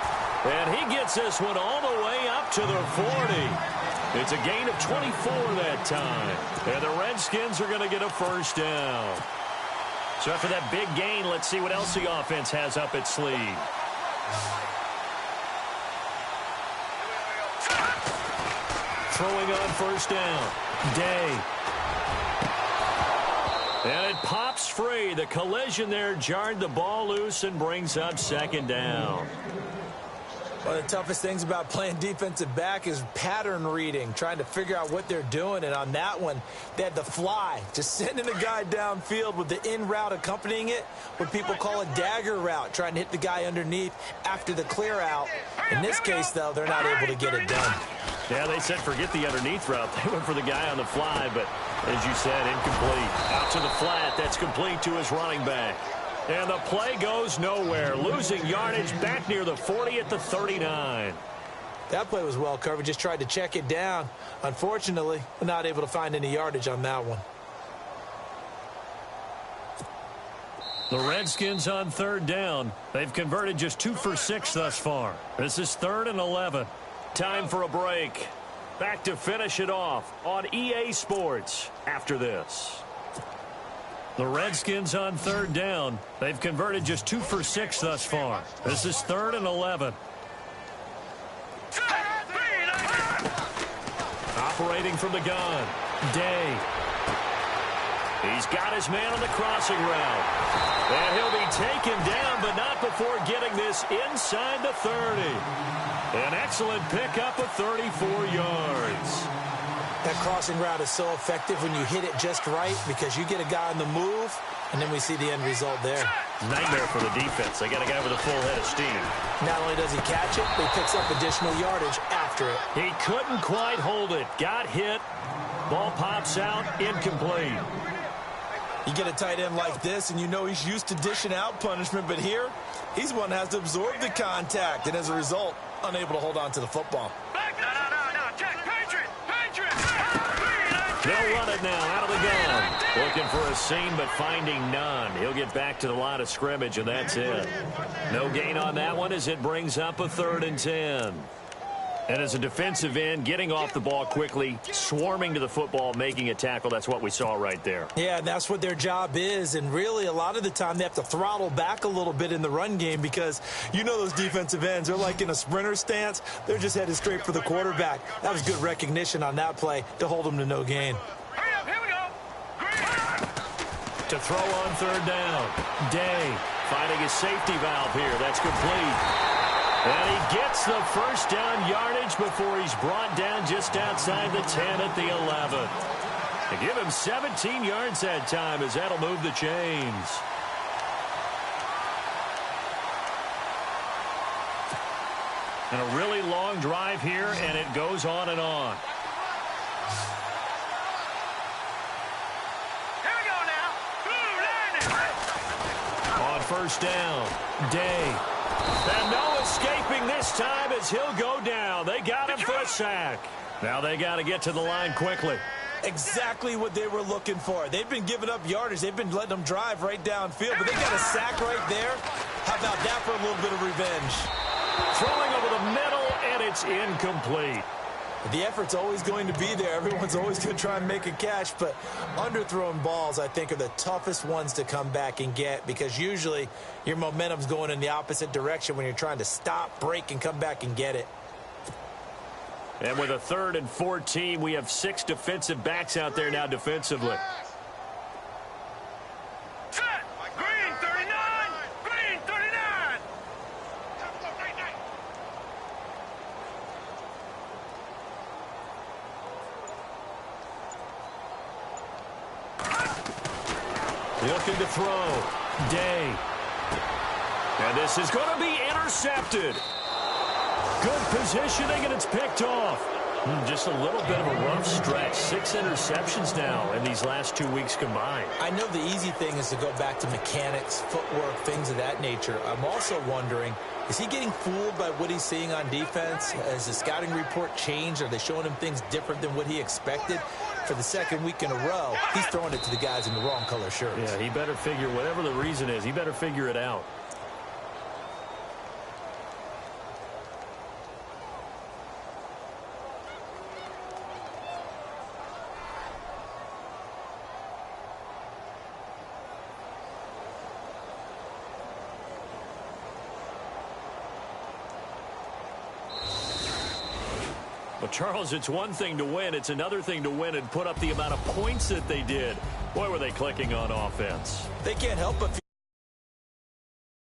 And he gets this one all the way up to the 40. It's a gain of 24 that time. And the Redskins are going to get a first down. So after that big gain, let's see what else the offense has up its sleeve. Throwing on first down. Day. And it pops free. The collision there jarred the ball loose and brings up second down. One of the toughest things about playing defensive back is pattern reading, trying to figure out what they're doing. And on that one, they had the fly, just sending a guy downfield with the in route accompanying it, what people call a dagger route, trying to hit the guy underneath after the clear out. In this case, though, they're not able to get it done. Yeah, they said forget the underneath route. They went for the guy on the fly, but as you said, incomplete. Out to the flat, that's complete to his running back. And the play goes nowhere. Losing yardage back near the 40 at the 39. That play was well covered. Just tried to check it down. Unfortunately, we're not able to find any yardage on that one. The Redskins on third down. They've converted just 2 for 6 thus far. This is 3rd and 11. Time for a break. Back to finish it off on EA Sports after this. The Redskins on third down. They've converted just 2 for 6 thus far. This is 3rd and 11. Operating from the gun. Day. He's got his man on the crossing route. And he'll be taken down, but not before getting this inside the 30. An excellent pickup of 34 yards. That crossing route is so effective when you hit it just right because you get a guy on the move, and then we see the end result there. Nightmare for the defense. They got a guy with a full head of steam. Not only does he catch it, but he picks up additional yardage after it. He couldn't quite hold it. Got hit. Ball pops out. Incomplete. You get a tight end like this, and you know he's used to dishing out punishment, but here, he's one that has to absorb the contact, and as a result, unable to hold on to the football. No, Jack, Patriot. They'll run it now out of the gun. Looking for a seam, but finding none. He'll get back to the line of scrimmage, and that's it. No gain on that one as it brings up a 3rd and 10. And as a defensive end, getting off the ball quickly, swarming to the football, making a tackle, that's what we saw right there. Yeah, that's what their job is, and really a lot of the time they have to throttle back a little bit in the run game because you know those defensive ends, they're like in a sprinter stance. They're just headed straight for the quarterback. That was good recognition on that play to hold them to no gain. Hurry up, here we go. To throw on third down. Day finding his safety valve here. That's complete. And he gets the first down yardage before he's brought down just outside the 10 at the 11. They give him 17 yards that time as that'll move the chains. And a really long drive here, and it goes on and on. Here we go now. On first down, Day. And no escaping this time as he'll go down. They got him for a sack. Now they got to get to the line quickly. Exactly what they were looking for. They've been giving up yardage. They've been letting them drive right downfield, but they got a sack right there. How about that for a little bit of revenge? Throwing over the middle, and it's incomplete. The effort's always going to be there. Everyone's always going to try and make a catch, but underthrown balls, I think, are the toughest ones to come back and get because usually your momentum's going in the opposite direction when you're trying to stop, break, and come back and get it. And with a 3rd and 14, we have 6 defensive backs out there now defensively. Set. Green 39. Green 39. Looking to throw. Day. And this is going to be intercepted. Good positioning, and it's picked off. Just a little bit of a rough stretch. 6 interceptions now in these last 2 weeks combined. I know the easy thing is to go back to mechanics, footwork, things of that nature. I'm also wondering, is he getting fooled by what he's seeing on defense? Has the scouting report changed? Are they showing him things different than what he expected? For the 2nd week in a row, he's throwing it to the guys in the wrong color shirts. Yeah, he better figure, whatever the reason is, he better figure it out. Well, Charles, it's one thing to win. It's another thing to win and put up the amount of points that they did. Boy, were they clicking on offense. They can't help but